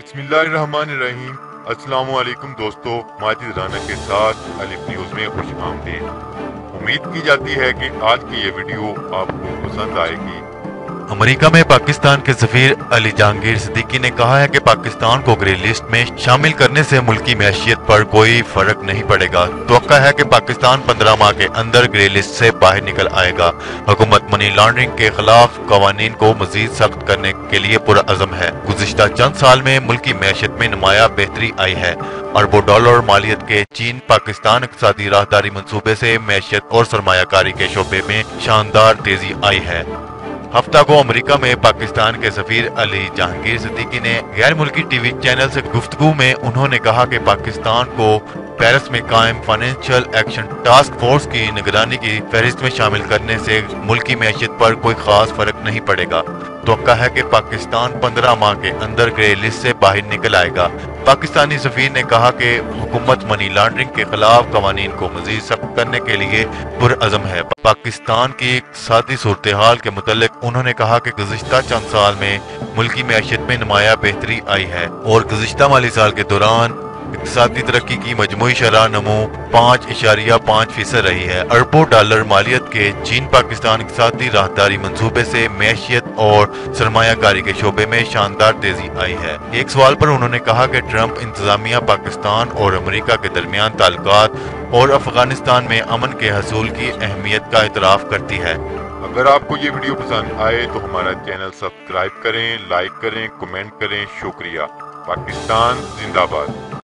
बिस्मिल्लाहिर्रहमानिर्रहीम। अस्सलाम वालेकुम दोस्तों, माजिद राना के साथ अलिफ न्यूज़ में खुश आमदीद। उम्मीद की जाती है कि आज की ये वीडियो आपको पसंद आएगी। अमेरिका में पाकिस्तान के सफीर अली जहांगीर सिद्दीकी ने कहा है कि पाकिस्तान को ग्रे लिस्ट में शामिल करने से मुल्की मैशियत पर कोई फर्क नहीं पड़ेगा। तवक्का है कि पाकिस्तान 15 माह के अंदर ग्रे लिस्ट से बाहर निकल आएगा। हुकूमत मनी लॉन्ड्रिंग के खिलाफ कवानीन को मजीद सख्त करने के लिए पुरअज़म है। गुज़िश्ता चंद साल में मुल्की मैशियत में नुमाया बेहतरी आई है। अरबों डॉलर मालियत के चीन पाकिस्तान इक़्तिसादी राहदारी मंसूबे से मैशियत और सरमायाकारी के शोबे में शानदार तेजी आई है। हफ्ता को अमेरिका में पाकिस्तान के सफीर अली जहांगीर सिद्दीकी ने गैर मुल्की टीवी चैनल से गुफ्तगू में उन्होंने कहा कि पाकिस्तान को पेरिस में कायम फाइनेंशियल एक्शन टास्क फोर्स की निगरानी की फहरिस्त में शामिल करने से मुल्की मैशियत पर कोई खास फर्क नहीं पड़ेगा। तवक्का है कि पाकिस्तान 15 माह के अंदर ग्रे लिस्ट से बाहर निकल आएगा। पाकिस्तानी सफीर ने कहा कि हुकूमत मनी लॉन्ड्रिंग के खिलाफ कवानीन को मजीद सख्त करने के लिए पुरअज़म है। पाकिस्तान की इक़्तिसादी सूरत हाल के मुतालिक उन्होंने कहा कि गुज़िश्ता चंद साल में मुल्की मैशियत में नुमाया बेहतरी आई है और गुज़िश्ता माली साल के दौरान इक़्तिसादी तरक्की की मजमूई शरह नमू 5.5% रही है। अरबों डॉलर मालियत के चीन पाकिस्तान इक़्तिसादी राहदारी मंसूबे से मैशियत और सरमायाकारी के शोबे में शानदार तेजी आई है। एक सवाल पर उन्होंने कहा कि ट्रंप इंतजामिया पाकिस्तान और अमेरिका के दरमियान ताल्लुकात और अफगानिस्तान में अमन के हसूल की अहमियत का इतराफ़ करती है। अगर आपको ये वीडियो पसंद आए तो हमारा चैनल सब्सक्राइब करें, लाइक करें, कमेंट करें। शुक्रिया। पाकिस्तान जिंदाबाद।